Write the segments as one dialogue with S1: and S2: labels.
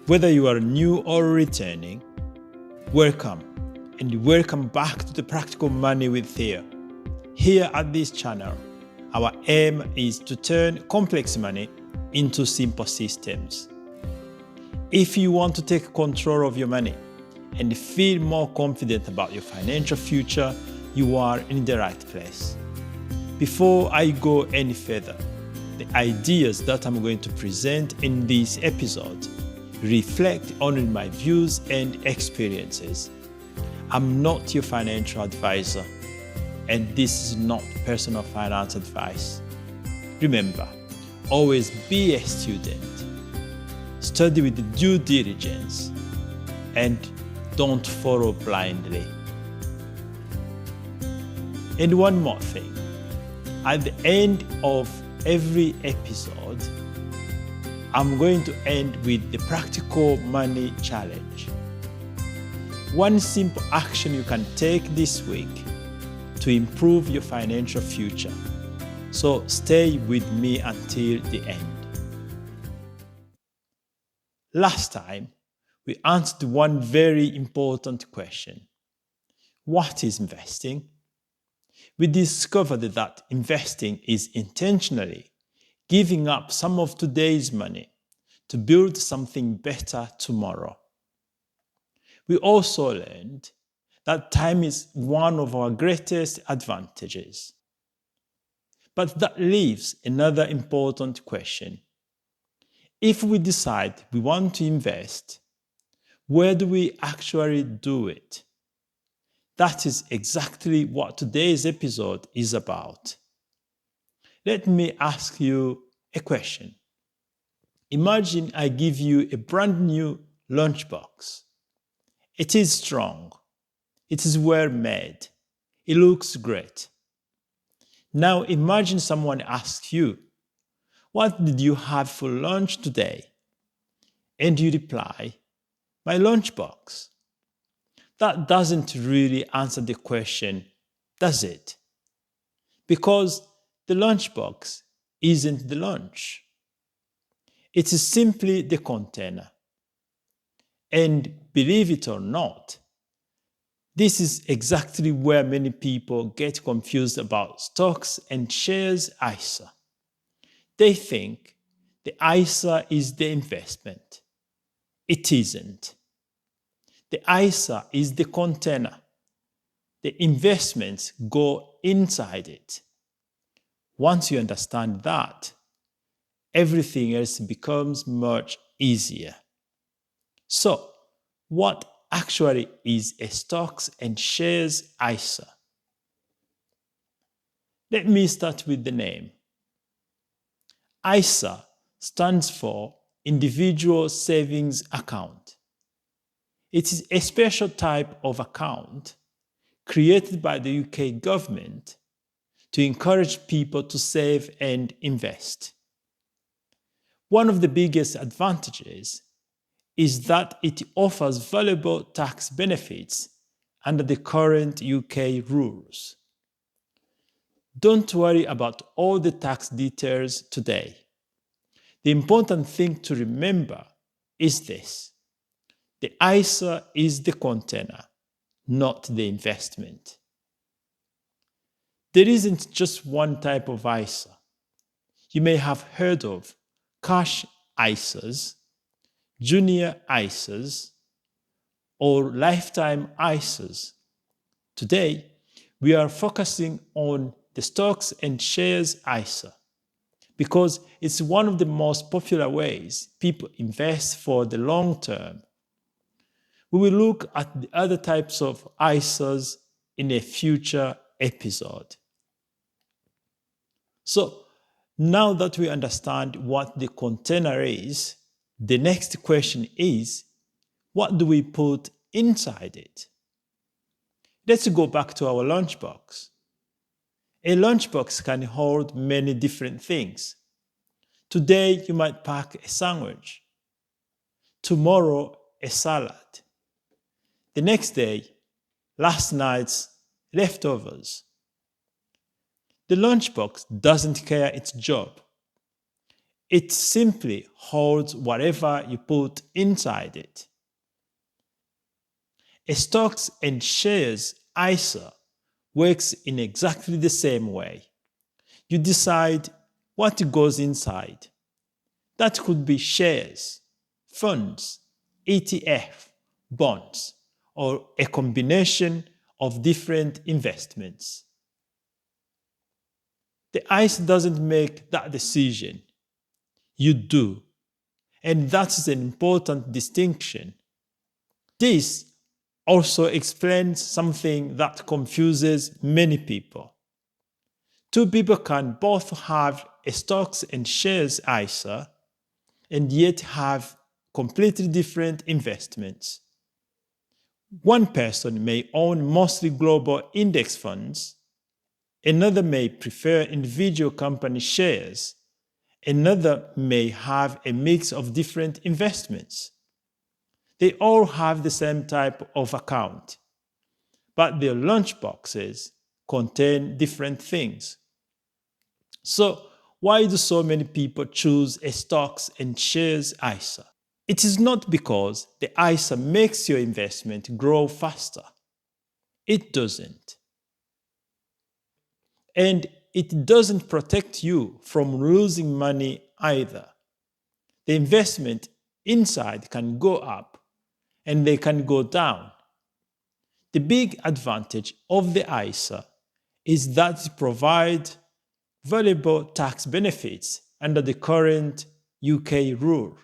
S1: Whether you are new or returning, welcome and welcome back to the Practical Money with Theo. Here at this channel, our aim is to turn complex money into simple systems. If you want to take control of your money and feel more confident about your financial future, you are in the right place. Before I go any further, the ideas that I'm going to present in this episode reflect only my views and experiences. I'm not your financial advisor, and this is not personal finance advice. Remember, always be a student. Study with due diligence and don't follow blindly. And one more thing, at the end of every episode, I'm going to end with the Practical Money Challenge. One simple action you can take this week to improve your financial future. So stay with me until the end. Last time, we answered one very important question. What is investing? We discovered that investing is intentionally giving up some of today's money to build something better tomorrow. We also learned that time is one of our greatest advantages. But that leaves another important question. If we decide we want to invest, where do we actually do it? That is exactly what today's episode is about. Let me ask you a question. Imagine I give you a brand new lunchbox. It is strong. It is well made. It looks great. Now imagine someone asks you, "What did you have for lunch today?" And you reply, "My lunchbox." That doesn't really answer the question, does it? Because the lunchbox isn't the lunch. It is simply the container. And believe it or not, this is exactly where many people get confused about stocks and shares ISA. They think the ISA is the investment. It isn't. The ISA is the container. The investments go inside it. Once you understand that, everything else becomes much easier. So, what actually is a stocks and shares ISA? Let me start with the name. ISA stands for Individual Savings Account. It is a special type of account created by the UK government to encourage people to save and invest. One of the biggest advantages is that it offers valuable tax benefits under the current UK rules. Don't worry about all the tax details today. The important thing to remember is this. The ISA is the container, not the investment. There isn't just one type of ISA. You may have heard of cash ISAs, junior ISAs, or lifetime ISAs. Today, we are focusing on the stocks and shares ISA because it's one of the most popular ways people invest for the long term. We will look at the other types of ISAs in a future episode. So, now that we understand what the container is, the next question is, what do we put inside it? Let's go back to our lunchbox. A lunchbox can hold many different things. Today, you might pack a sandwich. Tomorrow, a salad. The next day, last night's leftovers. The lunchbox doesn't care its job. It simply holds whatever you put inside it. A stocks and shares ISA works in exactly the same way. You decide what goes inside. That could be shares, funds, ETF, bonds, or a combination of different investments. The ICE doesn't make that decision. You do. And that's an important distinction. This also explains something that confuses many people. Two people can both have a stocks and shares ISA and yet have completely different investments. One person may own mostly global index funds, another may prefer individual company shares, another may have a mix of different investments. They all have the same type of account, but their lunchboxes contain different things. So, why do so many people choose a stocks and shares ISA? It is not because the ISA makes your investment grow faster. It doesn't. And it doesn't protect you from losing money either. The investment inside can go up and they can go down. The big advantage of the ISA is that it provides valuable tax benefits under the current UK rule.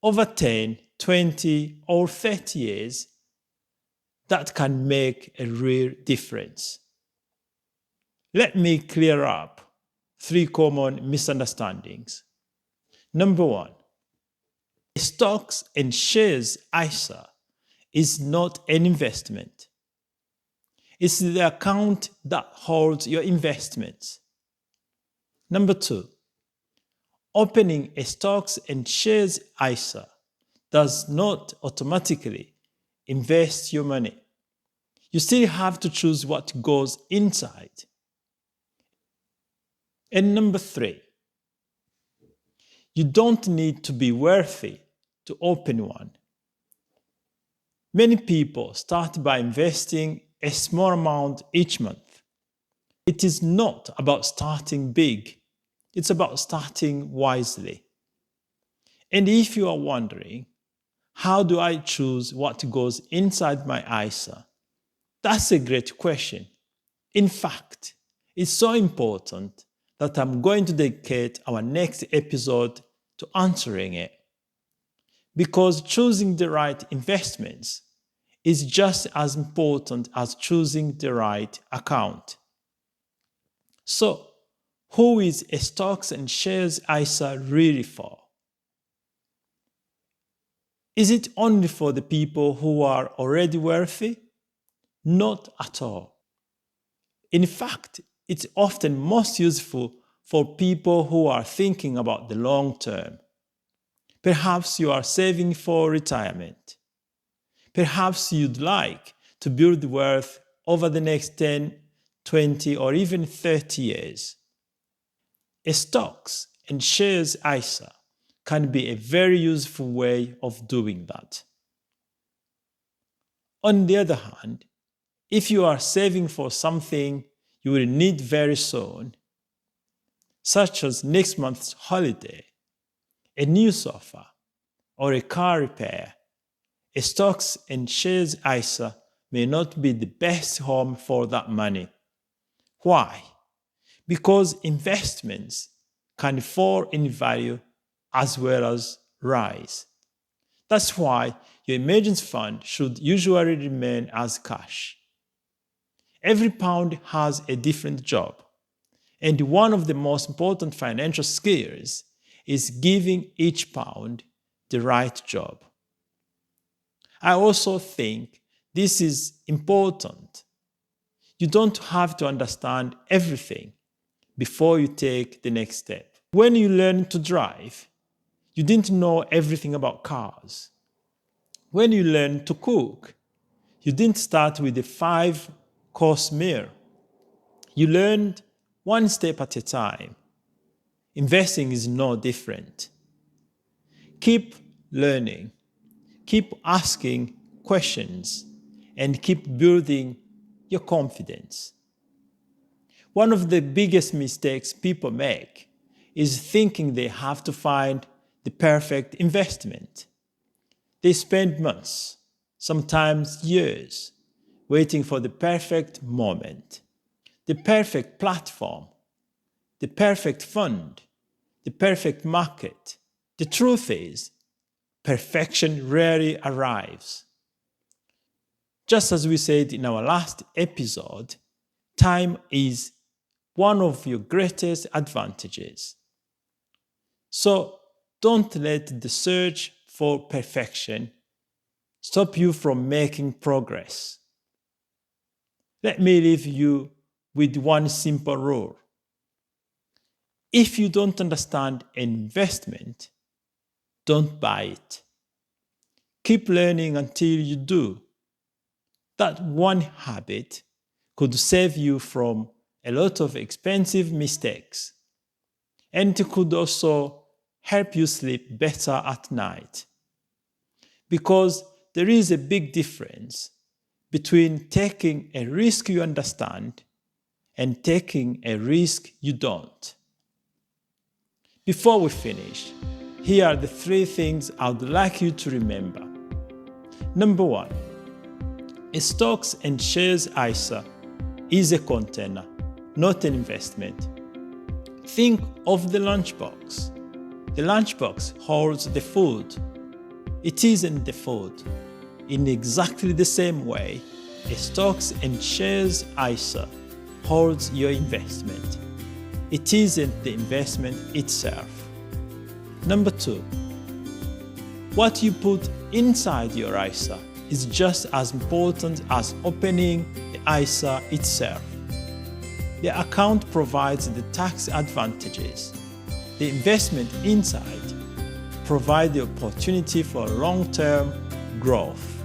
S1: Over 10, 20, or 30 years, that can make a real difference. Let me clear up 3 common misunderstandings. Number 1, stocks and shares ISA is not an investment. It's the account that holds your investments. Number 2, opening a stocks and shares ISA does not automatically invest your money. You still have to choose what goes inside. And number 3, you don't need to be wealthy to open one. Many people start by investing a small amount each month. It is not about starting big. It's about starting wisely. And if you are wondering, how do I choose what goes inside my ISA? That's a great question. In fact, it's so important that I'm going to dedicate our next episode to answering it. Because choosing the right investments is just as important as choosing the right account. So, who is a stocks and shares ISA really for? Is it only for the people who are already wealthy? Not at all. In fact, it's often most useful for people who are thinking about the long term. Perhaps you are saving for retirement. Perhaps you'd like to build wealth over the next 10, 20, or even 30 years. A stocks and shares ISA can be a very useful way of doing that. On the other hand, if you are saving for something you will need very soon, such as next month's holiday, a new sofa, or a car repair, a stocks and shares ISA may not be the best home for that money. Why? Because investments can fall in value as well as rise. That's why your emergency fund should usually remain as cash. Every pound has a different job, and one of the most important financial skills is giving each pound the right job. I also think this is important. You don't have to understand everything before you take the next step. When you learn to drive, you didn't know everything about cars. When you learn to cook, you didn't start with a 5-course meal. You learned one step at a time. investing is no different. Keep learning, keep asking questions, and keep building your confidence. One of the biggest mistakes people make is thinking they have to find the perfect investment. They spend months, sometimes years, waiting for the perfect moment, the perfect platform, the perfect fund, the perfect market. The truth is, perfection rarely arrives. Just as we said in our last episode, time is one of your greatest advantages. So don't let the search for perfection stop you from making progress. Let me leave you with one simple rule. If you don't understand investment, don't buy it. Keep learning until you do. That one habit could save you from a lot of expensive mistakes, and it could also help you sleep better at night. Because there is a big difference between taking a risk you understand and taking a risk you don't. Before we finish, here are the 3 things I would like you to remember. Number 1, a stocks and shares ISA is a container, not an investment. Think of the lunchbox. The lunchbox holds the food. It isn't the food. In exactly the same way, a stocks and shares ISA holds your investment. It isn't the investment itself. Number 2, what you put inside your ISA is just as important as opening the ISA itself. The account provides the tax advantages. The investment inside provides the opportunity for long-term growth.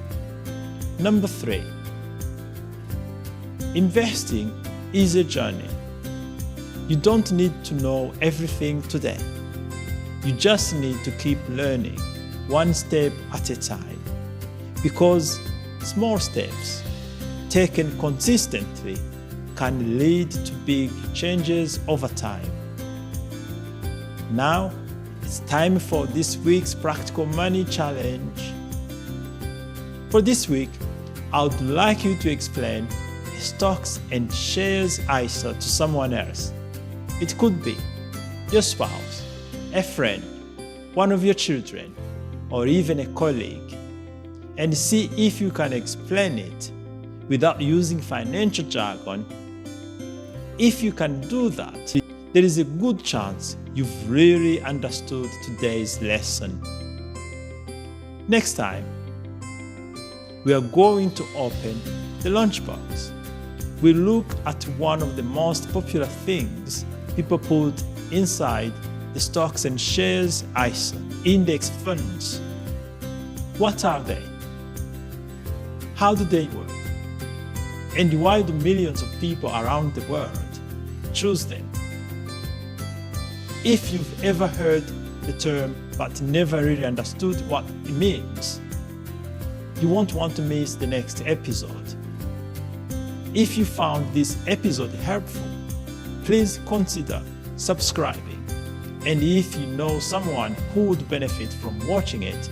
S1: Number 3, investing is a journey. You don't need to know everything today. You just need to keep learning, one step at a time. Because small steps, taken consistently, can lead to big changes over time. Now, it's time for this week's Practical Money Challenge. For this week, I would like you to explain a stocks and shares ISA to someone else. It could be your spouse, a friend, one of your children, or even a colleague, and see if you can explain it without using financial jargon. If you can do that, there is a good chance you've really understood today's lesson. Next time, we are going to open the lunchbox. We look at one of the most popular things people put inside the stocks and shares ISA, index funds. What are they? How do they work? And why do millions of people around the world choose them? If you've ever heard the term but never really understood what it means, you won't want to miss the next episode. If you found this episode helpful, please consider subscribing. And if you know someone who would benefit from watching it,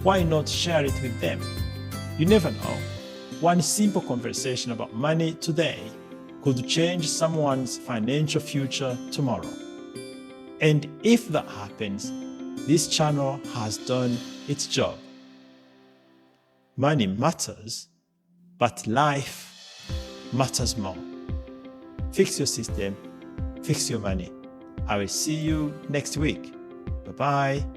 S1: why not share it with them? You never know. One simple conversation about money today could change someone's financial future tomorrow. And if that happens, this channel has done its job. Money matters, but life matters more. Fix your system, fix your money. I will see you next week. Bye-bye.